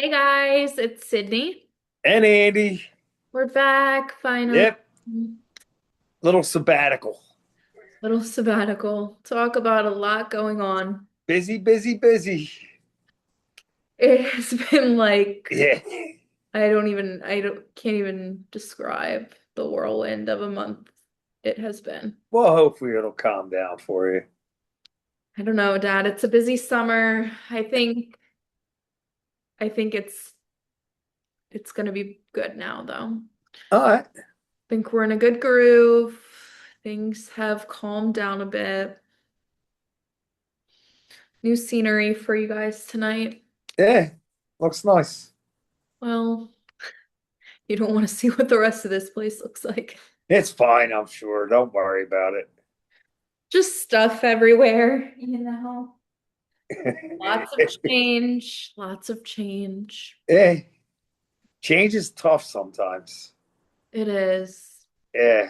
Hey guys, it's Sydney. And Andy. We're back finally. Yep. Little sabbatical. Little sabbatical. Talk about a lot going on. Busy, busy, busy. It has been like Yeah. can't even describe the whirlwind of a month it has been. Well, hopefully it'll calm down for you. I don't know, Dad. It's a busy summer. I think it's gonna be good now though. All right. Think we're in a good groove. Things have calmed down a bit. New scenery for you guys tonight. Yeah. Looks nice. Well, you don't want to see what the rest of this place looks like. It's fine, I'm sure. Don't worry about Just stuff everywhere, Lots of it. change, lots of change. Yeah. Change is tough sometimes. It is. Yeah.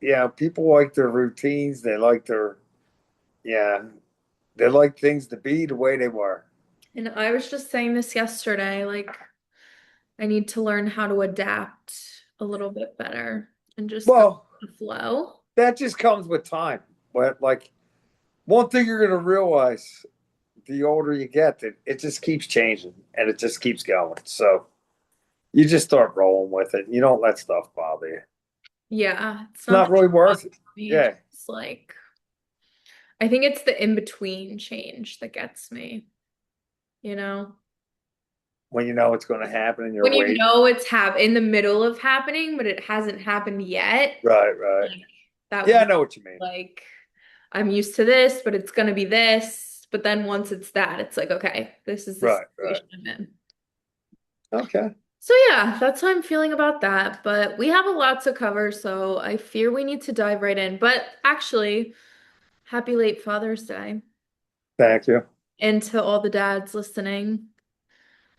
Yeah. People like their routines. Yeah, they like things to be the way they were. And I was just saying this yesterday, like I need to learn how to adapt a little bit better and just go Well, with the flow. that just comes with time. But like one thing you're going to realize the older you get, it just keeps changing and it just keeps going. So you just start rolling with it. You don't let stuff bother you. Yeah, it's It's not not that really it bothers worth it. me. Yeah. It's like I think it's the in-between change that gets me, you know? When you know it's going to happen and you're When you waiting. know it's in the middle of happening, but it hasn't happened yet, Right, right. like that Yeah, I weird, know what you mean. like I'm used to this, but it's gonna be this. But then once it's that, it's like, okay, this is the Right, right. situation I'm in. Okay. So yeah, that's how I'm feeling about that. But we have a lot to cover, so I fear we need to dive right in. But actually, happy late Father's Day. Thank you. And to all the dads listening,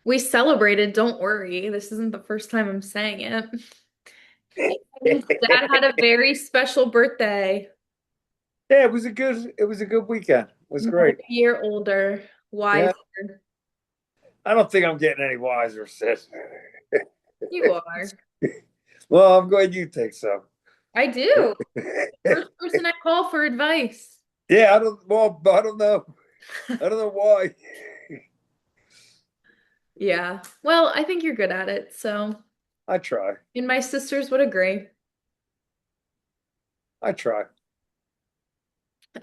we celebrated, don't worry. This isn't the first time I'm saying it. Yeah, Dad had a very special birthday. it was a good weekend. It was Another great. year older, Yeah. wiser. I don't think I'm getting any wiser, sis. You are. Well, I'm glad you think so. I do. First person I call for advice. Yeah, I don't know. I don't know why. Yeah. Well, I think you're good at it, so. I try. And my sisters would agree. I try.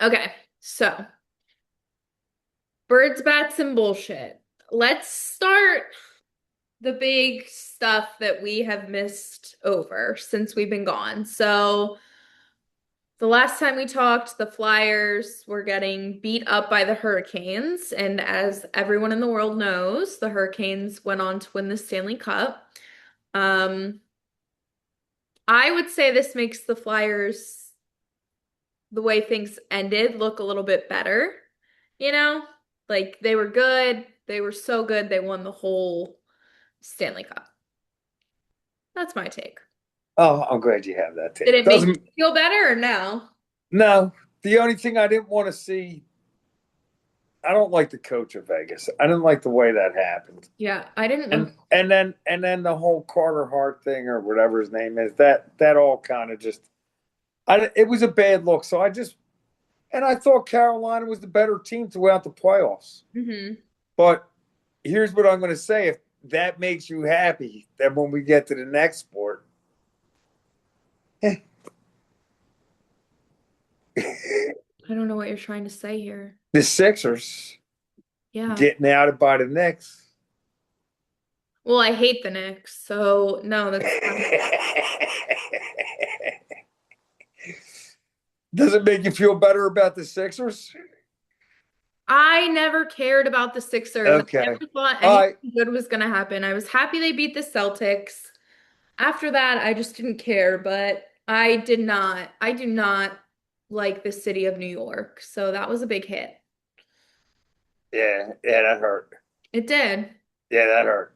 Okay, so birds, bats, and bullshit. Let's start the big stuff that we have missed over since we've been gone. So, the last time we talked, the Flyers were getting beat up by the Hurricanes. And as everyone in the world knows, the Hurricanes went on to win the Stanley Cup. Um, I would say this makes the Flyers, the way things ended, look a little bit better. You know, like they were good. They were so good. They won the whole Stanley Cup. That's my take. Oh, I'm glad you have that Did take. it make Doesn't you feel better or no? No. The only thing I didn't want to see, I don't like the coach of Vegas. I didn't like the way that happened. Yeah, I didn't know. And then the whole Carter Hart thing or whatever his name is, that all kind of just it was a bad look. So I thought Carolina was the better team throughout the playoffs. Hmm. But here's what I'm going to say: if that makes you happy, then when we get to the next sport, the I don't know what you're trying to say here. Sixers Yeah. getting outed by the Knicks. Well, I hate the Knicks, so no, that's fine. Does it make you feel better about the Sixers? I never cared about the Sixers. I Okay. never thought All anything right. good was going to happen. I was happy they beat the Celtics. After that, I just didn't care, but I do not like the city of New York. So that was a big hit. Yeah, yeah, that hurt. It did. Yeah, that hurt.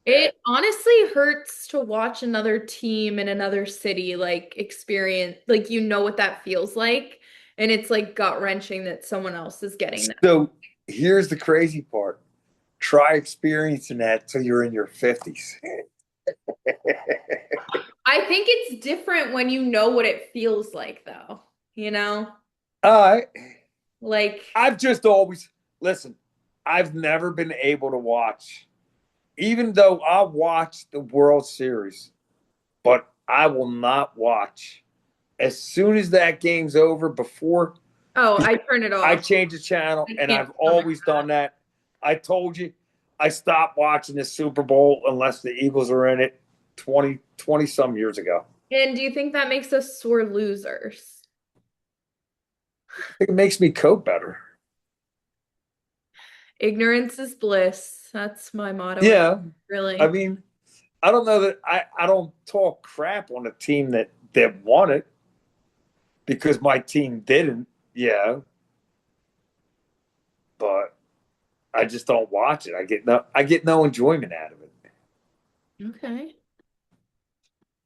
Yeah. It honestly hurts to watch another team in another city like experience, like you know what that feels like. And it's like gut-wrenching that someone else is getting that. So here's the crazy part. Try experiencing that till you're in your 50s. I think it's different when you know what it feels like, though. You know? I Like, I've just always listen. I've never been able to watch, even though I watch the World Series, but I will not watch as soon as that game's over. Before oh, I turn it I off. change the channel, I and can't I've stomach always done that. that. I told you, I stopped watching the Super Bowl unless the Eagles are in it 20 some years ago. And do you think that makes us sore losers? I think it makes me cope better. Ignorance is bliss. That's my motto, Yeah, I really. mean, I don't know that I don't talk crap on a team that won it because my team didn't. Yeah, but I just don't watch it. I get no enjoyment out of it. Okay.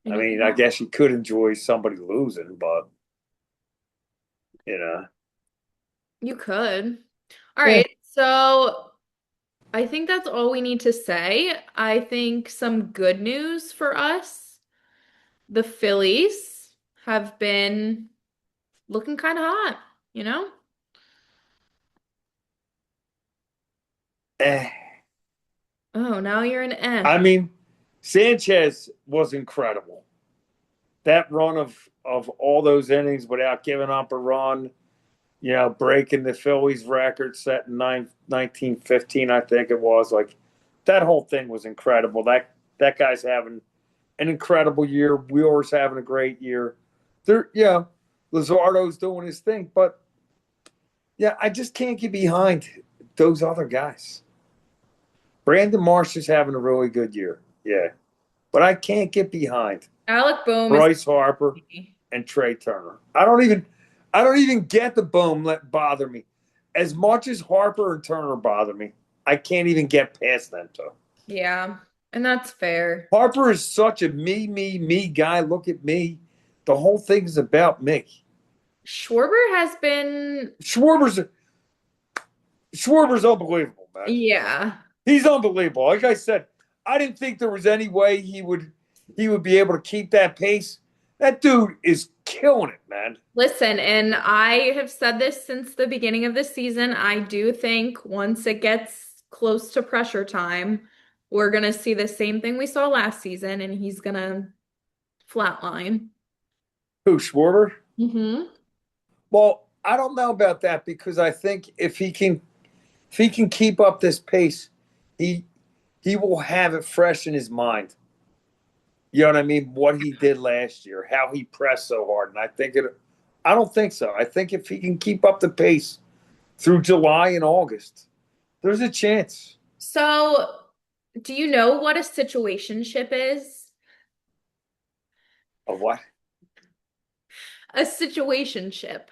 I Anything mean, I else? guess you could enjoy somebody losing, but you know, You could. All yeah. right. So I think that's all we need to say. I think some good news for us. The Phillies have been looking kind of hot, you know? Eh. Oh, now you're an I mean, Sanchez was incredible. That run of all those innings without giving up a run, breaking the Phillies record set in 1915, I think it was. Like that whole thing was incredible. That guy's having an incredible year. Wheeler's having a great year. Luzardo's doing his thing, but yeah, I just can't get behind those other guys. Brandon Marsh is having a really good year. Yeah. But I can't get behind Alec Boehm is Bryce Harper and Trey Turner. I don't even get the boom let bother me. As much as Harper and Turner bother me, I can't even get past them two. yeah, and that's fair. Harper is such a me guy. Look at me. The whole thing is about me. Schwarber has been, Schwarber's Schwarber's unbelievable, man. yeah. He's unbelievable. Like I said, I didn't think there was any way he would be able to keep that pace. That dude is killing it, man. Listen, and I have said this since the beginning of the season. I do think once it gets close to pressure time, we're going to see the same thing we saw last season, and he's going to flatline. Who, Schwarber? Hmm. Well, I don't know about that because I think if he can keep up this pace, he he will have it fresh in his mind. You know what I mean? What he did last year, how he pressed so hard, and I don't think so. I think if he can keep up the pace through July and August, there's a chance. So, do you know what a situationship is? Of what? A situationship.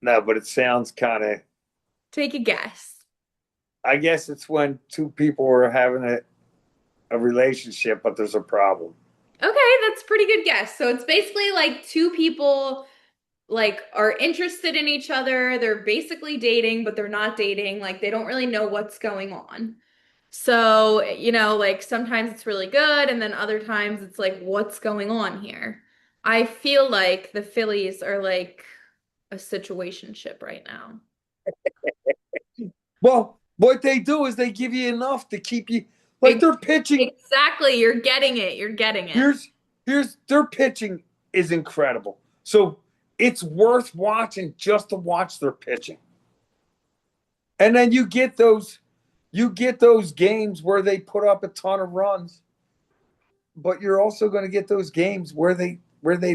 No, but it sounds kind of. Take a guess. I guess it's when two people are having a relationship, but there's a problem. Okay, that's a pretty good guess. So it's basically like two people like are interested in each other. They're basically dating, but they're not dating. Like they don't really know what's going on. So, like sometimes it's really good, and then other times it's like, what's going on here? I feel like the Phillies are like a situationship right now. Well, what they do is they give you enough to keep you like Ex- their pitching. Exactly. You're getting it. You're getting it. Here's their pitching is incredible. So it's worth watching just to watch their pitching. And then you get those games where they put up a ton of runs, but you're also going to get those games where they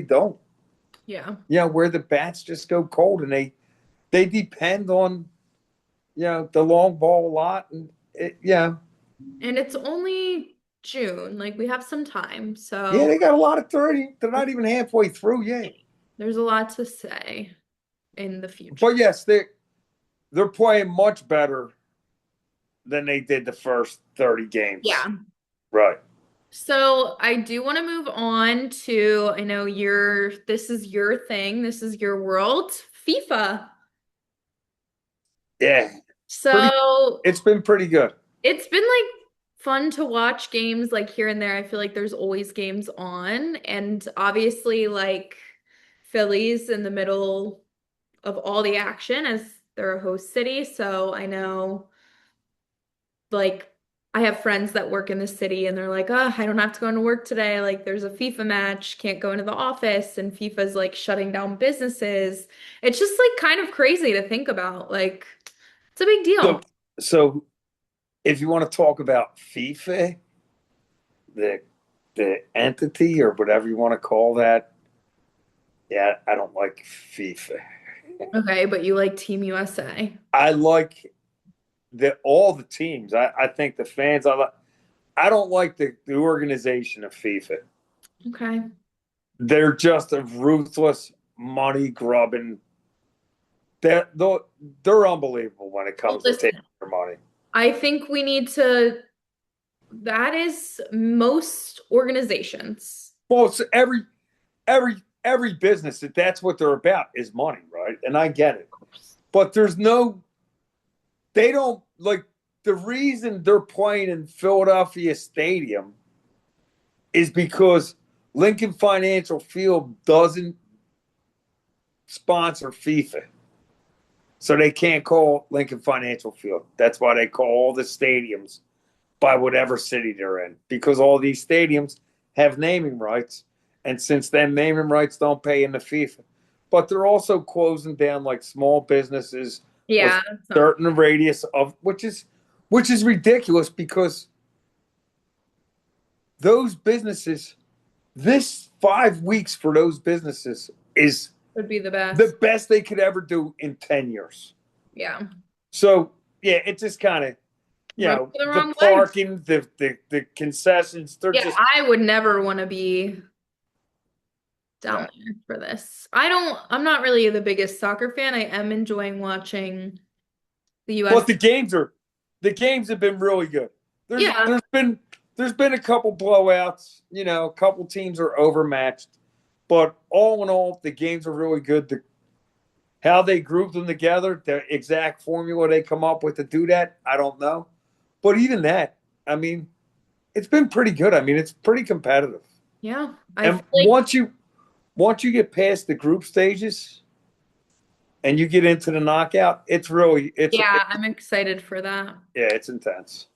don't. Yeah. Where the bats just go cold and they depend on the long ball a lot and yeah. And it's only June. Like we have some time. Yeah, So they got a lot of 30. They're not even halfway through yet. there's a lot to say in the But future. yes, they're playing much better than they did the first 30 games. Yeah. Right. So I do want to move on to, I know this is your thing, this is your world, FIFA. Yeah. Pretty, So it's been pretty good. it's been like fun to watch games like here and there. I feel like there's always games on, and obviously like Phillies in the middle of all the action as they're a host city. So I know like I have friends that work in the city and they're like, oh, I don't have to go into work today. Like there's a FIFA match, can't go into the office, and FIFA's like shutting down businesses. It's just like kind of crazy to think about. Like it's a big So, deal. so if you want to talk about FIFA, the the entity or whatever you want to call that, yeah, I don't like FIFA. Okay, but you like Team USA. I like all the teams. I think the fans. I don't like the organization of FIFA. Okay. They're just a ruthless, money grubbing. They're unbelievable when it Well, comes to taking listen, their money. I think we need to, that is most organizations. Well, it's every business that's what they're about is money, right? And I get it, but they don't like the reason they're playing in Philadelphia Stadium is because Lincoln Financial Field doesn't sponsor FIFA. So they can't call Lincoln Financial Field. That's why they call all the stadiums by whatever city they're in, because all these stadiums have naming rights. And since then, naming rights don't pay into FIFA. But they're also closing down like small businesses with Yeah, it's not. certain radius of which is ridiculous because those businesses, this 5 weeks for those businesses is Would be the best. the best they could ever do in 10 years. Yeah. So yeah, it just kind of Rub the the wrong way. parking, the concessions, they're Yeah, just I would never want to be down yeah. there for this. I'm not really the biggest soccer fan. I am enjoying watching the US. But the games have been really good. There's Yeah. there's been there's been a couple blowouts. A couple teams are overmatched, but all in all, the games are really good. How they group them together, the exact formula they come up with to do that, I don't know. But even that, I mean, it's been pretty good. I mean, it's pretty competitive. Yeah. I And feel like, once you get past the group stages and you get into the knockout, yeah, I'm excited for that. yeah, it's intense.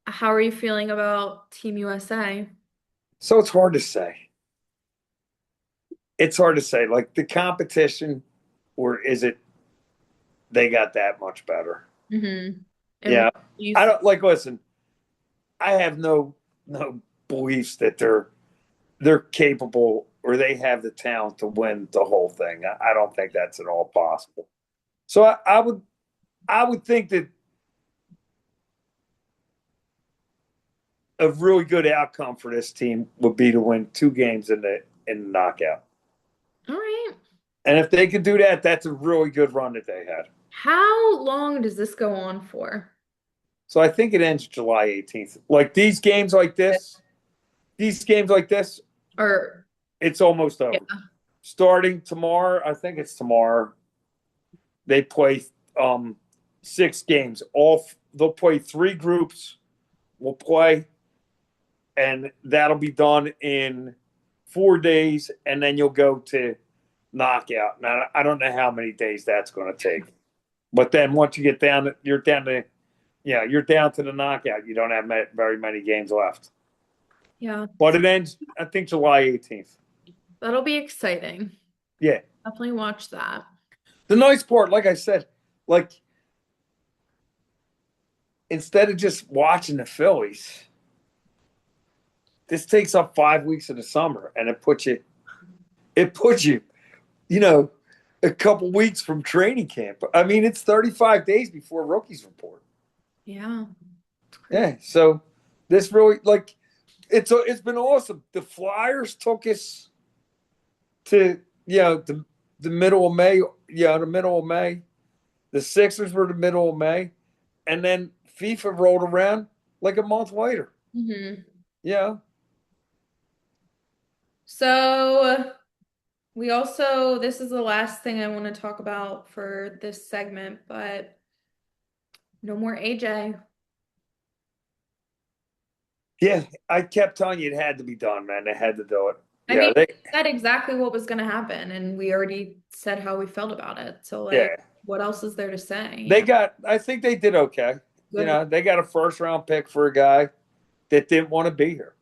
How are you feeling about Team USA? So it's hard to say. It's hard to say. Like the competition, or is it they got that much better? Mm-hmm. And what Yeah. do you I think? don't listen, I have no beliefs that they're capable or they have the talent to win the whole thing. I don't think that's at all possible. So I would think that a really good outcome for this team would be to win 2 games in the knockout. All right. And if they could do that, that's a really good run that they had. How long does this go on for? So I think it ends July 18th. Like these games like this, Or it's almost yeah. over. Starting tomorrow, I think it's tomorrow. They play 6 games. They'll play 3 groups. We'll play, and that'll be done in 4 days, and then you'll go to knockout. Now I don't know how many days that's going to take, but then once you get down, you're down to the knockout. You don't have very many games left. Yeah. But it ends, I think, July 18th. That'll be exciting. Yeah. Definitely watch that. The nice part, like I said, like instead of just watching the Phillies, this takes up 5 weeks of the summer, and it puts you, you know, a couple weeks from training camp. I mean, it's 35 days before rookies report. Yeah. It's crazy. Yeah. So this really it's been awesome. The Flyers took us to the middle of May. Yeah, the middle of May. The Sixers were the middle of May, and then FIFA rolled around like a month later. Hmm. Yeah. So this is the last thing I want to talk about for this segment, but No more AJ. Yeah, I kept telling you it had to be done, man. They had to do it. I Yeah, mean, they. we said exactly what was going to happen, and we already said how we felt about it. So, like, Yeah, what else is there to say? they got. I think they did okay. Good. They got a first round pick for a guy that didn't want to be here.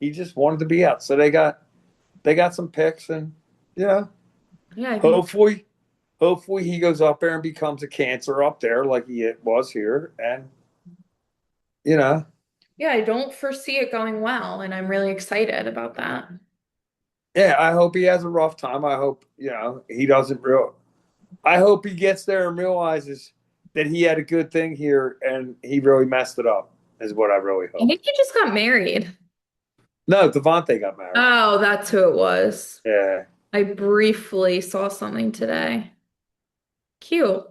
He just wanted to be out. So they got some picks, and you know, Yeah, I think. hopefully he goes up there and becomes a cancer up there like he was here, and you know, Yeah, I don't foresee it going well, and I'm really excited about that. yeah. I hope he has a rough time. I hope he doesn't real. I hope he gets there and realizes that he had a good thing here and he really messed it up. Is what I really I hope. think he just got married. No, Devontae got married. Oh, that's who it was. Yeah, I briefly saw something today. Cute.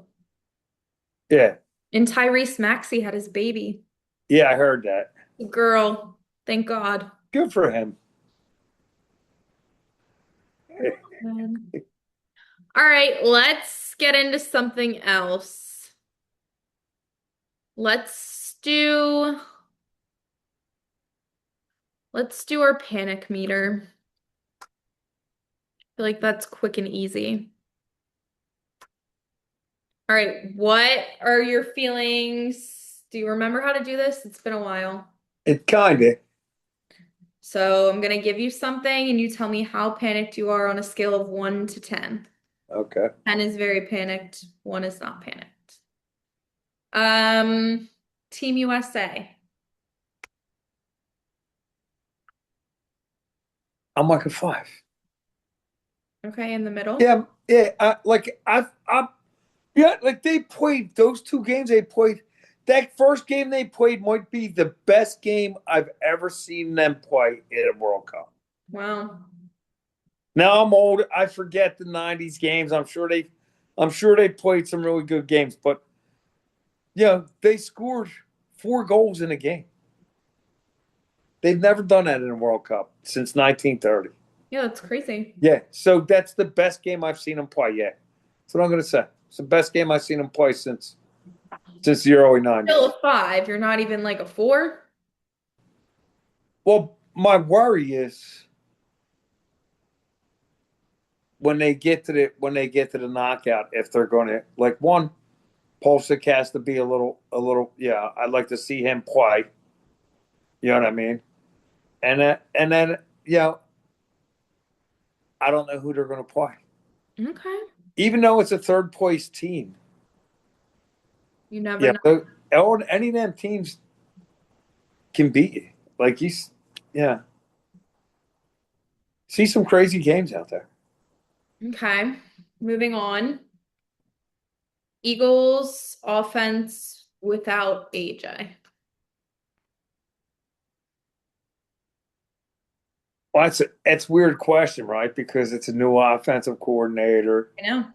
yeah, And Tyrese Maxey had his baby. yeah. I heard that. Girl, thank God. Good for him. Man. All right, let's get into something else. Let's do let's do our panic meter. I feel like that's quick and easy. All right, what are your feelings? Do you remember how to do this? It's been a while. It kind of So I'm gonna give you something and you tell me how panicked you are on a scale of 1 to 10. okay. 10 is very panicked, 1 is not panicked. Um, Team USA. I'm like a five. Okay, in the middle. Yeah, yeah. Yeah. Like they played those two games. They played that first game they played might be the best game I've ever seen them play in a World Cup. Wow. Now I'm old. I forget the '90s games. I'm sure they played some really good games, but they scored 4 goals in a game. They've never done that in a World Cup since 1930. Yeah, that's crazy. Yeah, so that's the best game I've seen them play. Yeah, that's what I'm going to say. It's the best game I've seen them play since the early Still '90s. a 5. You're not even like a 4? Well, my worry is when they get to the knockout, if they're going to like one, Pulisic has to be a little. Yeah, I'd like to see him play. You know what I mean? And then I don't know who they're going to play. Okay. Even though it's a third place team, You never yeah, know. any of them teams can beat you. Like yeah, see some crazy games out there. Okay. Moving on. Eagles offense without AJ. Well, it's a weird question, right? Because it's a new offensive coordinator, I know.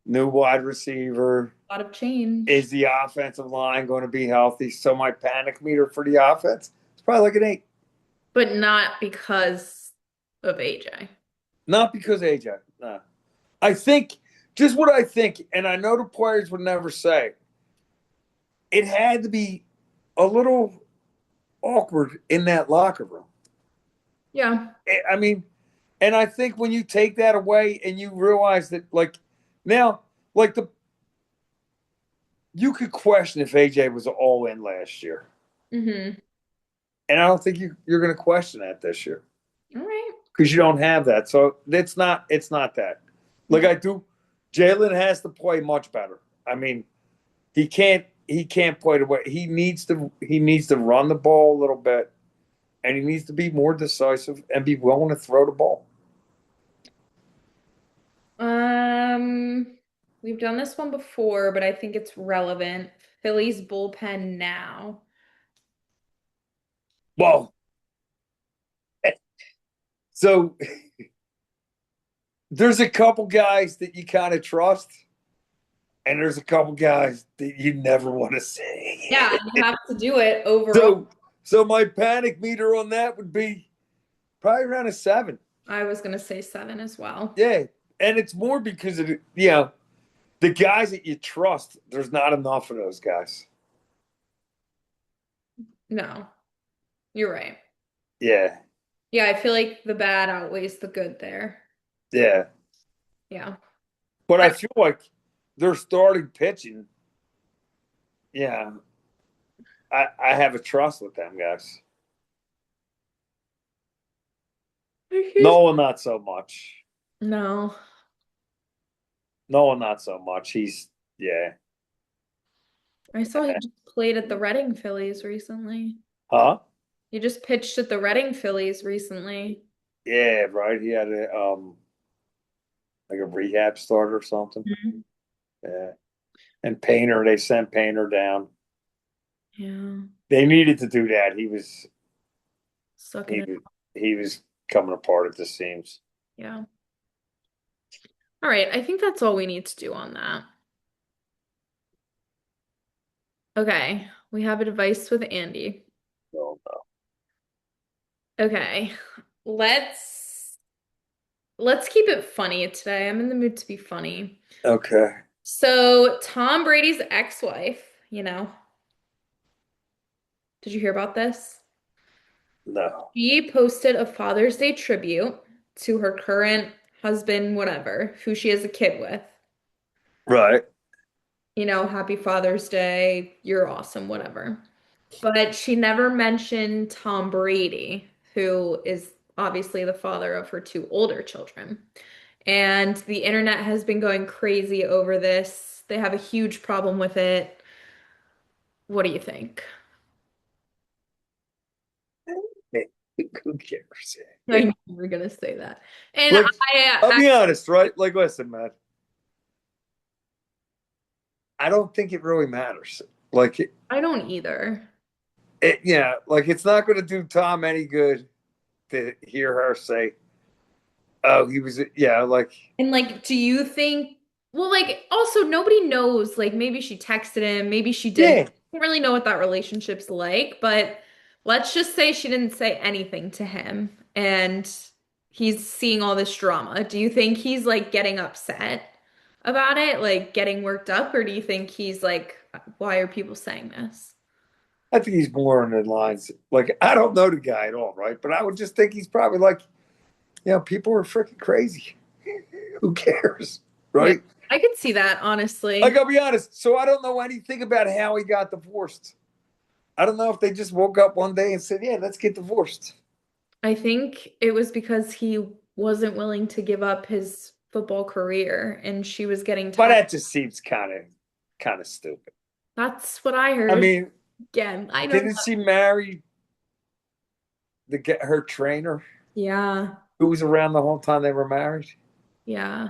new wide receiver. A lot of change. Is the offensive line going to be healthy? So my panic meter for the offense is probably like an 8. But not because of AJ. Not because AJ. No. I think just what I think, and I know the players would never say, it had to be a little awkward in that locker room. Yeah. I mean, and I think when you take that away and you realize that, like, now, like you could question if AJ was all in last year, Mm-hmm. and I don't think you're going to question that this year All right. because you don't have that. So it's not that. Like Okay. I do, Jalen has to play much better. I mean, he can't play the way he needs to run the ball a little bit, and he needs to be more decisive and be willing to throw the ball. Um, we've done this one before, but I think it's relevant. Phillies bullpen now. Well, so there's a couple guys that you kind of trust, and there's a couple guys that you never want to Yeah, say. you have to do it overall. So my panic meter on that would be probably around a 7. I was gonna say 7 as well. Yeah, and it's more because of the guys that you trust. There's not enough of those guys. No, you're right. Yeah, Yeah, I feel like the bad outweighs the good there. yeah. Yeah. But I, I feel like they're starting pitching. Yeah, I have a trust with them guys. Noah, not so much. no, Noah, not so much. He's yeah. I saw he just played at the Reading Phillies recently. Huh? He just pitched at the Reading Phillies recently. Yeah, right. He had a like a rehab start or something. Mhm. Yeah. And Painter, they sent Painter down. Yeah, They needed to do that. sucking He it. was he was coming apart at the seams. Yeah. All right, I think that's all we need to do on that. Okay, we have a device with Andy. So, Okay, let's let's keep it funny today. I'm in the mood to be funny. okay. So, Tom Brady's ex-wife, did you hear about this? No. She posted a Father's Day tribute to her current husband, whatever, who she has a kid with. Right. Happy Father's Day, you're awesome, whatever. But she never mentioned Tom Brady, who is obviously the father of her two older children. And the internet has been going crazy over this. They have a huge problem with it. What do you think? Hey, who cares? I knew you were gonna say that. And Like, I'll I be honest, right? Like, listen, man. I don't think it really matters. Like, I don't either. yeah, like it's not going to do Tom any good to hear her say, "Oh, he was." Yeah, like, And like, do you think, well, like, also nobody knows, like, maybe she texted him, maybe she didn't. yeah. I don't really know what that relationship's like, but let's just say she didn't say anything to him and he's seeing all this drama. Do you think he's like getting upset about it, like getting worked up, or do you think he's like, why are people saying this? I think he's more in the lines. Like, I don't know the guy at all, right? But I would just think he's probably like, people are freaking crazy. Who cares, Yeah, right? I could see that, Like, honestly. I'll be honest. So I don't know anything about how he got divorced. I don't know if they just woke up one day and said, "Yeah, let's get divorced." I think it was because he wasn't willing to give up his football career and she was getting But tired. that just seems kind of stupid. That's what I I heard. mean, Again, I don't know. didn't she marry her trainer Yeah, who was around the whole time they were married? yeah.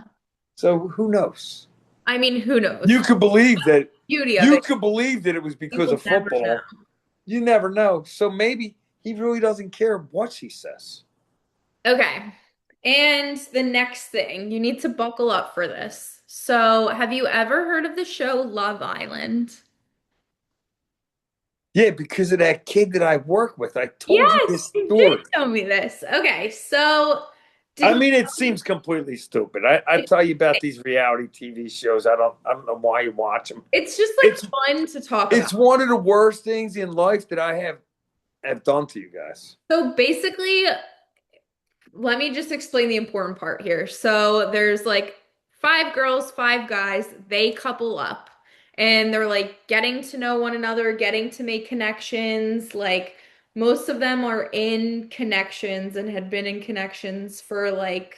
So who knows? I mean, who knows? You could believe that. Beauty of You it. could believe that it was You because will of never know. football. You never know. So maybe he really doesn't care what she says. Okay. And the next thing, you need to buckle up for this. So, have you ever heard of the show Love Island? Yeah, because of that kid that I work with. I told you Yes, this you did story. tell me this. Okay, so did I he mean, it seems completely stupid. I tell you about these reality TV shows. I don't know why you watch them. It's just It's like fun to talk about. it's one of the worst things in life that I have done to you guys. So basically, let me just explain the important part here. So there's like five girls, five guys, they couple up and they're like getting to know one another, getting to make connections. Like most of them are in connections and had been in connections for like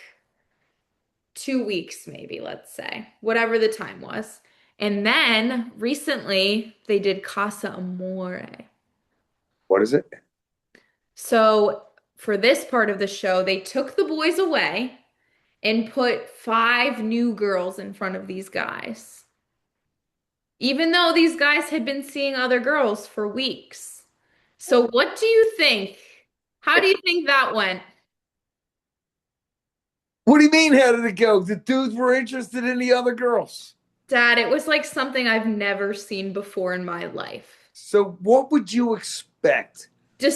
2 weeks, maybe, let's say, whatever the time was. And then recently they did Casa Amore. What is it? So for this part of the show, they took the boys away and put five new girls in front of these guys, even though these guys had been seeing other girls for weeks. So, what do you think? How do you think that went? What do you mean? How did it go? The dudes were interested in the other girls. Dad, it was like something I've never seen before in my life. So what would you expect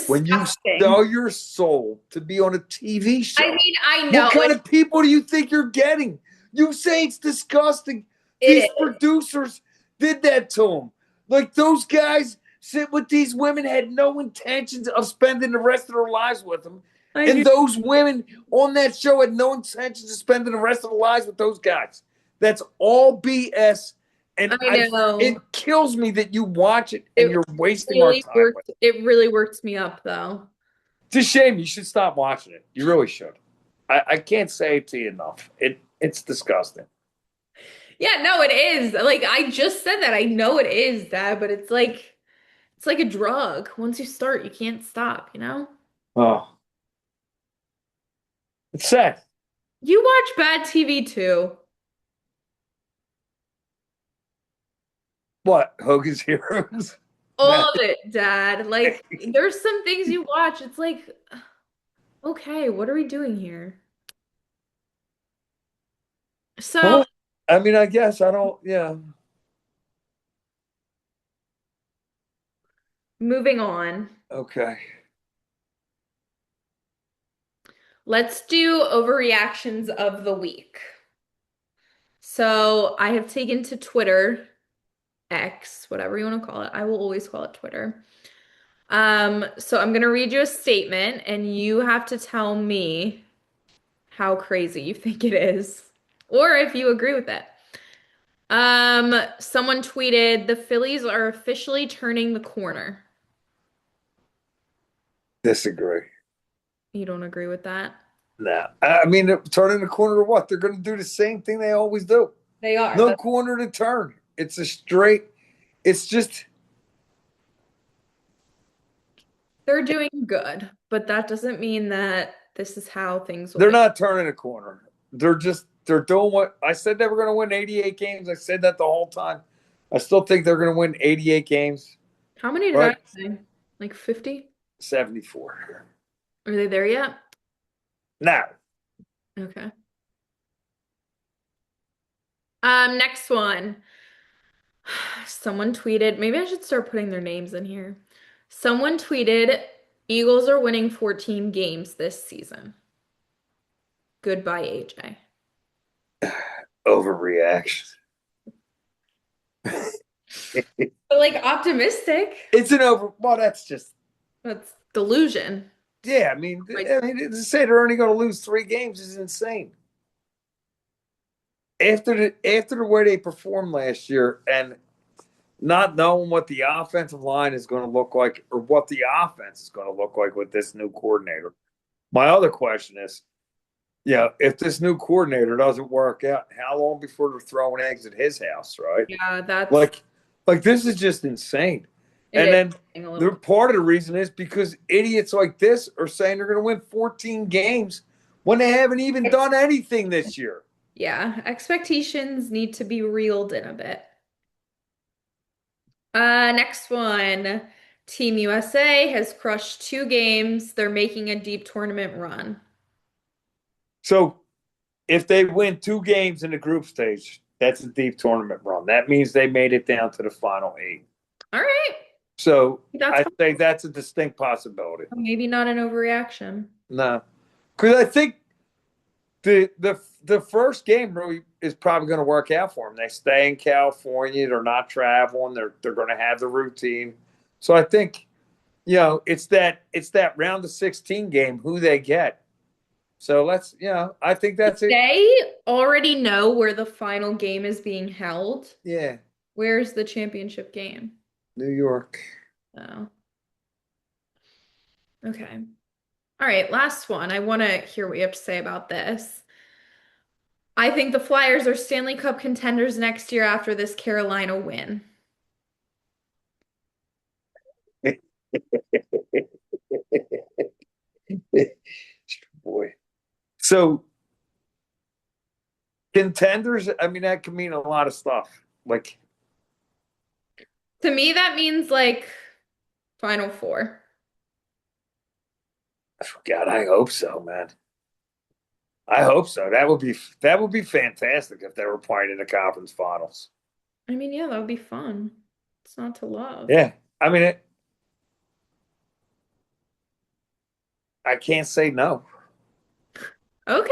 when you Disgusting. sell your soul to be on a TV I show? mean, I What know kind of people do you think you're getting? You say it's disgusting. it These is. producers did that to them. Like those guys, sit with these women, had no intentions of spending the rest of their lives with them. I And do. those women on that show had no intentions of spending the rest of their lives with those guys. That's all BS. And I it know. kills me that you watch it and It you're wasting our really time with worked. It really worked me up though. it. It's a shame. You should stop watching it. You really should. I can't say it to you enough. It's disgusting. Yeah, no, it is. Like I just said that. I know it is, Dad, but it's like a drug. Once you start, you can't stop, you know? Oh, it's sad. You watch bad TV too. What? Hogan's Heroes? All Nah. of it, Dad. Like there's some things you watch, it's like, okay, what are we doing here? So, Well, I mean, I guess I don't, yeah. moving on. Okay. Let's do overreactions of the week. So, I have taken to Twitter, X, whatever you want to call it. I will always call it Twitter. So I'm gonna read you a statement and you have to tell me how crazy you think it is, or if you agree with it. Someone tweeted, the Phillies are officially turning the corner. Disagree. You don't agree with that? Nah. I mean, turning the corner to what? They're going to do the same thing they always do. They are. No corner to turn. It's a straight, it's just, They're doing good, but that doesn't mean that this is how things will they're be. not turning a corner. They're doing what I said they were going to win 88 games. I said that the whole time. I still think they're going to win 88 games, How many did I but say? Like 50? 74. Are they there yet? Now, Okay. Next one. Someone tweeted, maybe I should start putting their names in here. Someone tweeted, Eagles are winning 14 games this season. Goodbye, AJ. overreaction. But like optimistic. It's an over, well, that's just, That's delusion. yeah, I mean, Like, to say they're only going to lose 3 games is insane. After the way they performed last year and not knowing what the offensive line is going to look like or what the offense is going to look like with this new coordinator. My other question is, if this new coordinator doesn't work out, how long before they're throwing eggs at his house, right? yeah, that's Like, like this is just insane. it And is then getting a the little. part of the reason is because idiots like this are saying they're going to win 14 games when they haven't even done anything this year. Yeah, expectations need to be reeled in a bit. Next one. Team USA has crushed 2 games. They're making a deep tournament run. So if they win 2 games in the group stage, that's a deep tournament run. That means they made it down to the final 8. All right. So That's I think that's a distinct possibility. maybe not an overreaction. No, because I think the first game really is probably going to work out for them. They stay in California. They're not traveling. They're going to have the routine. So I think it's that round of 16 game who they get. So I think that's it. They already know where the final game is being held. Yeah, Where's the championship game? New York. Oh, okay. All right, last one. I want to hear what you have to say about this. I think the Flyers are Stanley Cup contenders next year after this Carolina win. Boy. So contenders, I mean, that can mean a lot of stuff. Like, To me, that means like Final Four. God, I hope so, man. I hope so. That would be fantastic if they were playing in the conference finals. I mean, yeah, that would be fun. It's not to love. Yeah, I mean, I can't say no. Okay.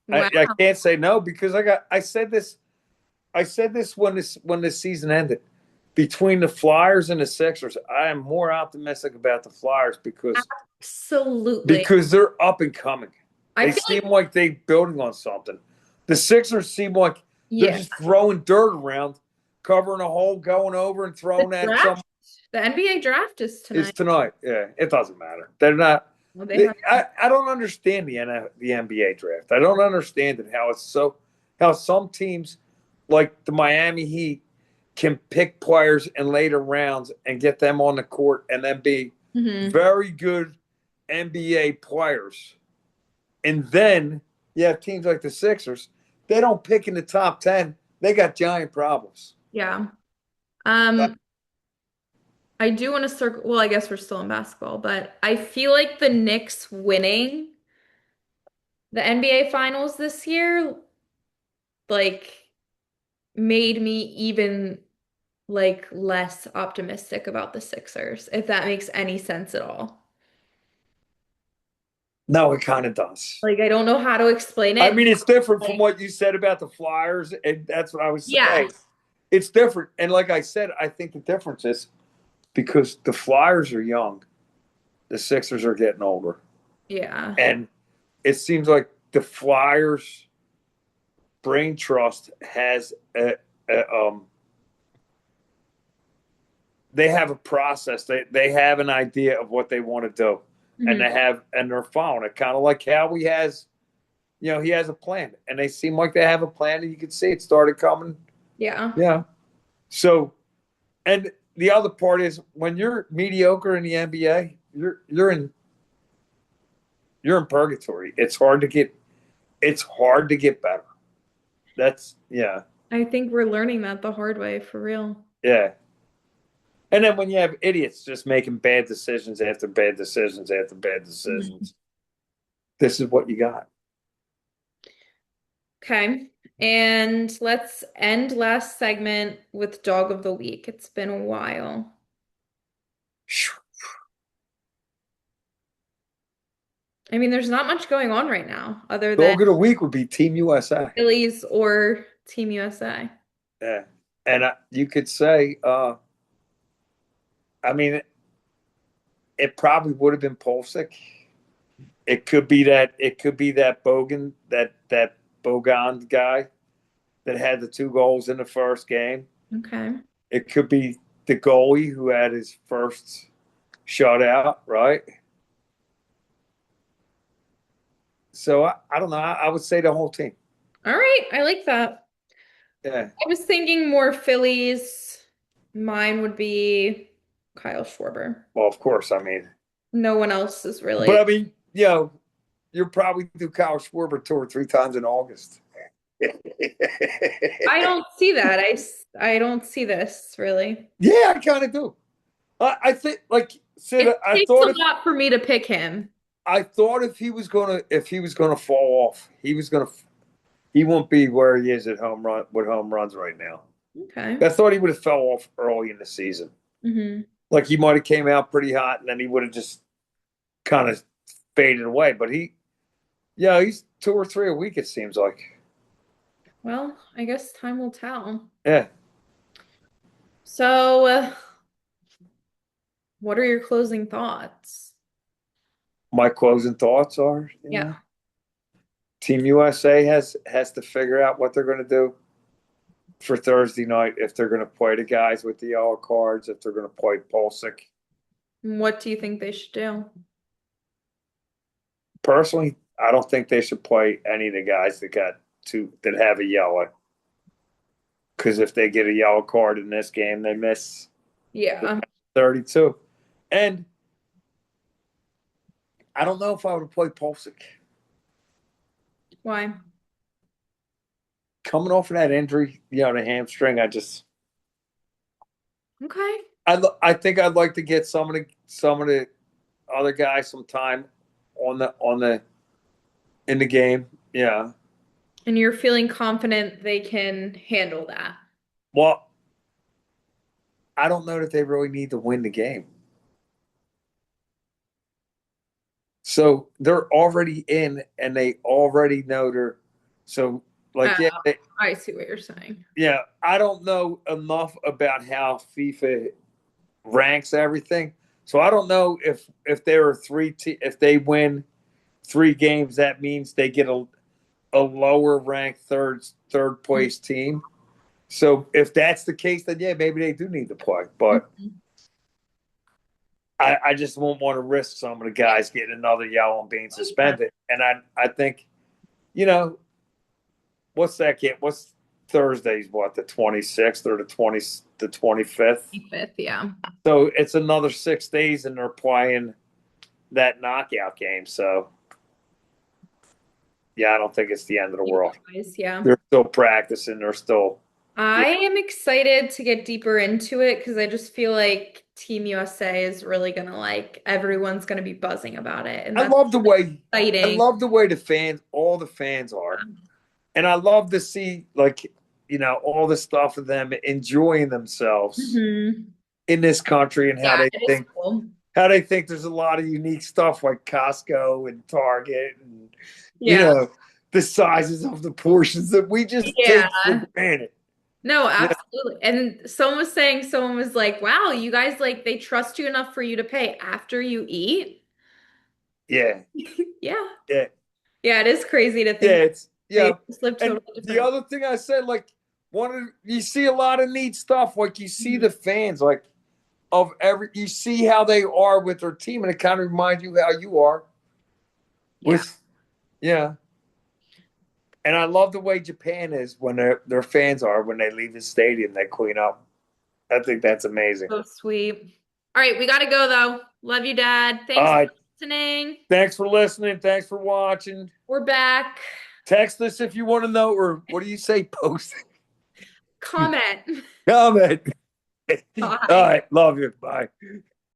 Wow. I can't say no because I said this when this season ended. between the Flyers and the Sixers, I am more optimistic about the Flyers Absolutely. because they're up and coming. I They feel seem like, like they're building on something. The Sixers seem like they're yeah, just throwing dirt around, covering a hole, going over and the throwing at some. draft, the NBA draft is Is tonight. tonight. Yeah, it doesn't matter. They're not. Well, they have, I don't understand the NBA draft. I don't understand it how it's so how some teams like the Miami Heat can pick players in later rounds and get them on the court and then be Mhm. very good NBA players. And then you have teams like the Sixers, they don't pick in the top 10. They got giant problems. Yeah. Um, I do want to circle, well, I guess we're still in basketball, but I feel like the Knicks winning the NBA finals this year, like, made me even like less optimistic about the Sixers, if that makes any sense at all. No, it kind of does. Like, I don't know how to explain I it. mean, it's different from Like, what you said about the Flyers, and that's what I was saying. yes. It's different. And like I said, I think the difference is because the Flyers are young, the Sixers are getting older. Yeah. And it seems like the Flyers brain trust has a they have a process. They have an idea of what they want to do. And Hmm. they're following it. Kind of like Howie has, he has a plan. And they seem like they have a plan, and you can see it started coming. Yeah. Yeah. So, and the other part is when you're mediocre in the NBA, you're in purgatory. It's hard to get better. That's yeah. I think we're learning that the hard way for real. Yeah. And then when you have idiots just making bad decisions after bad decisions after bad Mhm. decisions, this is what you got. Okay. And let's end last segment with dog of the week. It's been a while. I mean, there's not much going on right now other than Dog of the week would be Team USA. Phillies or Team USA. Yeah. And you could say, I mean, it probably would have been Pulisic. It could be that. It could be that Bogan, that Bogan guy that had the two goals in the first game. Okay. It could be the goalie who had his first shutout, right? So I don't know. I would say the whole team. All right. I like that. Yeah. I was thinking more Phillies. Mine would be Kyle Schwarber. Well, of course. I mean, No one else is but really. I mean, you'll probably do Kyle Schwarber 2 or 3 times in August. I don't see that. I don't see this really. Yeah, I kind of do. I think, like Sid, It takes a lot for me to pick him. I thought if he was gonna fall off, he won't be where he is at home run with home runs right now. Okay. I thought he would have fell off early in the season. Hmm. Like he might have came out pretty hot, and then he would have just kind of faded away. But he's 2 or 3 a week. It seems like. Well, I guess time will tell. Yeah. So, what are your closing thoughts? My closing thoughts are, Yeah. Team USA has to figure out what they're going to do for Thursday night. If they're going to play the guys with the yellow cards, if they're going to play Pulisic. What do you think they should do? Personally, I don't think they should play any of the guys that have a yellow. Because if they get a yellow card in this game, they miss Yeah. 32. And I don't know if I would have played Pulisic. Why? Coming off of that injury, the hamstring, Okay. I think I'd like to get some of the other guys some time on the in the game. Yeah. And you're feeling confident they can handle that. Well, I don't know that they really need to win the game. So they're already in, and they already know they're. So Oh, Like, yeah, I see what you're saying. yeah, I don't know enough about how FIFA ranks everything. So I don't know if there are if they win 3 games, that means they get a lower ranked third place team. So if that's the case, then yeah, maybe they do need to play. But Mhm. I just won't want to risk some of the guys getting another yellow and being suspended. And I think, you know, what's that get? What's Thursday's what, the 26th or the 25th? 25th, yeah. So it's another 6 days and they're playing that knockout game. So yeah, I don't think it's the end of the world. Yeah. They're still practicing. They're still, yeah, I am excited to get deeper into it because I just feel like Team USA is really gonna like everyone's gonna be buzzing about it, and I that's love the way I exciting. love the way all the fans are, and I love to see like all the stuff of them enjoying themselves Hmm. in this country and Yeah, it is cool. how they think there's a lot of unique stuff like Costco and Target and you Yeah. know the sizes of the portions that we just Yeah. take for granted. No, Yeah, absolutely. And someone was saying, someone was like, wow, you guys like they trust you enough for you to pay after you eat. yeah, Yeah. yeah. Yeah, it is crazy to Yeah, think it's they yeah. just live And totally the different. other thing I said, like, you see a lot of neat stuff. Like you see Mhm. the fans, like you see how they are with their team, and it kind of reminds you how you are Yeah. with, yeah. And I love the way Japan is when their fans are when they leave the stadium, they clean up. I think that's amazing. So sweet. All right, we gotta go though. Love you, Dad. All Thanks for right, listening. thanks for listening. Thanks for watching. We're back. Text us if you want to know, or what do you say? Post, Comment. comment. All Bye. right, love you. Bye.